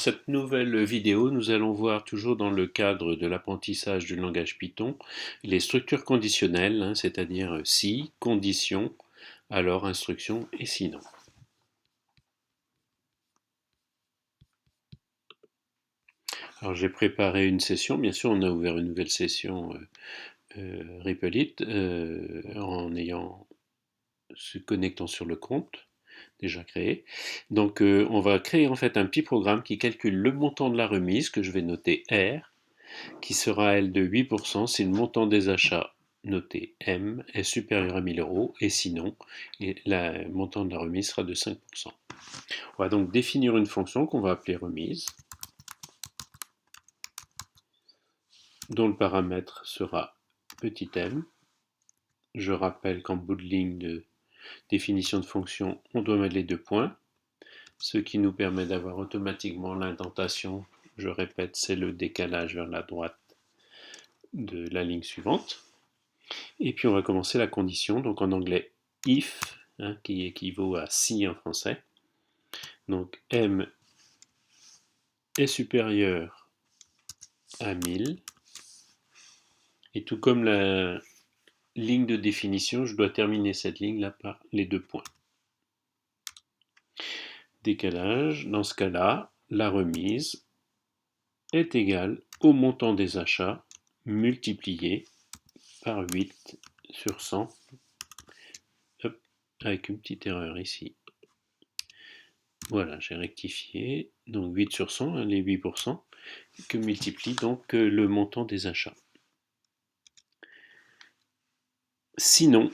Cette nouvelle vidéo, nous allons voir toujours dans le cadre de l'apprentissage du langage Python les structures conditionnelles, c'est-à-dire si, condition, alors instruction et sinon. Alors j'ai préparé une session, bien sûr on a ouvert une nouvelle session Ripple en se connectant sur le compte déjà créé. Donc on va créer en fait un petit programme qui calcule le montant de la remise que je vais noter R, qui sera elle de 8% si le montant des achats noté M est supérieur à 1000 euros et sinon le montant de la remise sera de 5%. On va donc définir une fonction qu'on va appeler remise, dont le paramètre sera petit m. Je rappelle qu'en bout de ligne de définition de fonction, on doit mettre les deux points, ce qui nous permet d'avoir automatiquement l'indentation. Je répète, c'est le décalage vers la droite de la ligne suivante. Et puis on va commencer la condition, donc en anglais if, qui équivaut à si en français. Donc m est supérieur à 1000. Et tout comme la ligne de définition, je dois terminer cette ligne-là par les deux points. Décalage, dans ce cas-là, la remise est égale au montant des achats multiplié par 8 sur 100, avec une petite erreur ici. Voilà, j'ai rectifié. Donc 8 sur 100, les 8%, que multiplie donc le montant des achats. Sinon,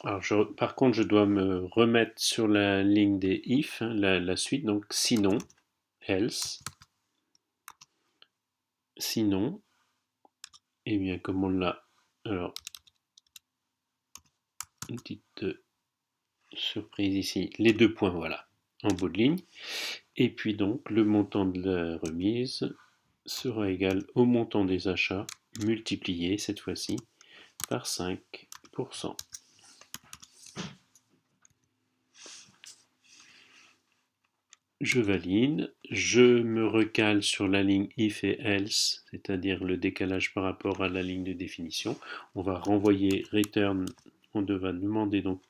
alors par contre, je dois me remettre sur la ligne des if, la suite, donc sinon, else, sinon, et bien comme on l'a, alors, une petite surprise ici, les deux points, voilà, en bout de ligne, et puis donc le montant de la remise sera égal au montant des achats multiplié, cette fois-ci, par 5%. Je valide, je me recale sur la ligne if et else, c'est-à-dire le décalage par rapport à la ligne de définition. On va renvoyer return, on va demander donc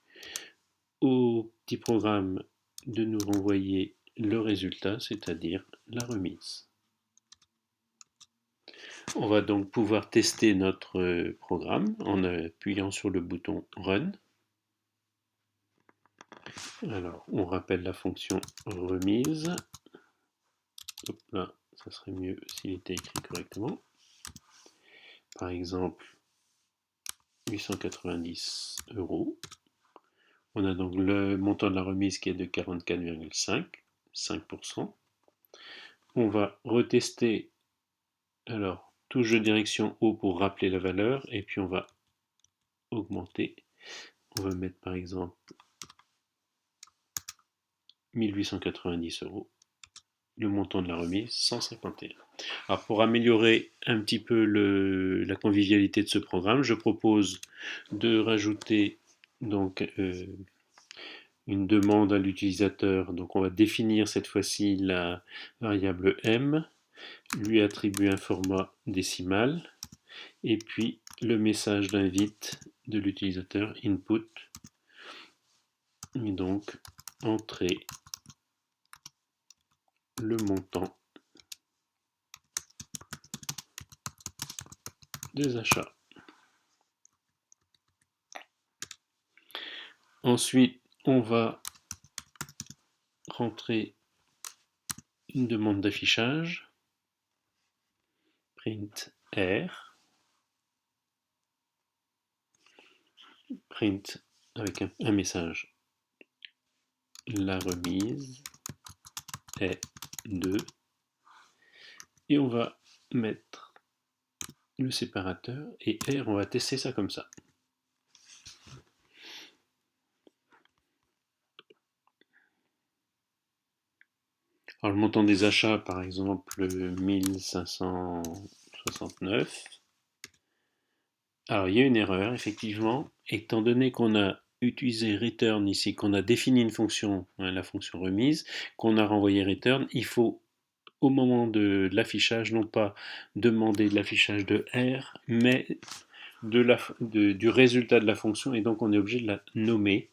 au petit programme de nous renvoyer le résultat, c'est-à-dire la remise. On va donc pouvoir tester notre programme en appuyant sur le bouton Run. Alors, on rappelle la fonction remise. Hop là, ça serait mieux s'il était écrit correctement. Par exemple, 890 euros. On a donc le montant de la remise qui est de 44,5, 5%. On va retester, alors, touche de direction haut pour rappeler la valeur, et puis on va augmenter. On va mettre par exemple 1890 euros. Le montant de la remise, 151. Alors pour améliorer un petit peu la convivialité de ce programme, je propose de rajouter donc une demande à l'utilisateur. Donc on va définir cette fois-ci la variable m, lui attribuer un format décimal, et puis le message d'invite de l'utilisateur input, et donc entrer le montant des achats. Ensuite, on va rentrer une demande d'affichage, print R, print avec un message, la remise est de, et on va mettre le séparateur, et R, on va tester ça comme ça. Alors le montant des achats, par exemple, 1569. Alors il y a une erreur, effectivement, étant donné qu'on a utilisé return ici, qu'on a défini une fonction, la fonction remise, qu'on a renvoyé return, il faut au moment de l'affichage, non pas demander de l'affichage de R, mais du résultat de la fonction, et donc on est obligé de la nommer,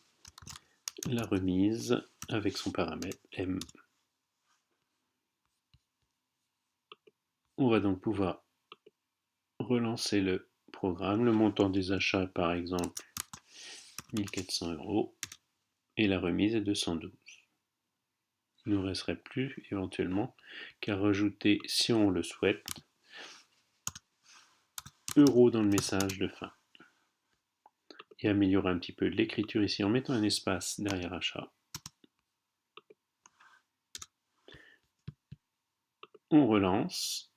la remise, avec son paramètre M. On va donc pouvoir relancer le programme. Le montant des achats, par exemple, 1400 €, et la remise est de 112. Il ne nous resterait plus éventuellement qu'à rajouter, si on le souhaite, euros dans le message de fin. Et améliorer un petit peu l'écriture ici en mettant un espace derrière achat. On relance.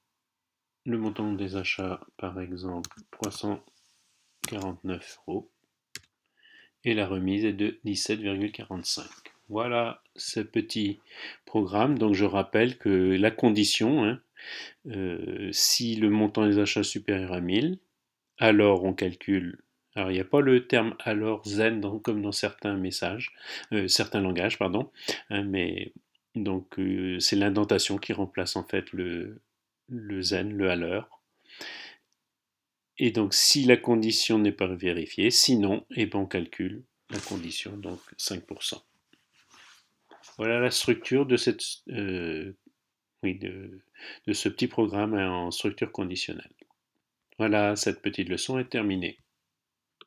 Le montant des achats, par exemple, 349 €. Et la remise est de 17,45. Voilà ce petit programme. Donc je rappelle que la condition, hein, si le montant des achats est supérieur à 1000, alors on calcule. Alors il n'y a pas le terme alors zen comme dans certains messages, certains langages, pardon, hein, mais donc c'est l'indentation qui remplace en fait le zen, le à l'heure. Et donc si la condition n'est pas vérifiée, sinon, eh ben, on calcule la condition, donc 5%. Voilà la structure de, oui, de ce petit programme en structure conditionnelle. Voilà, cette petite leçon est terminée.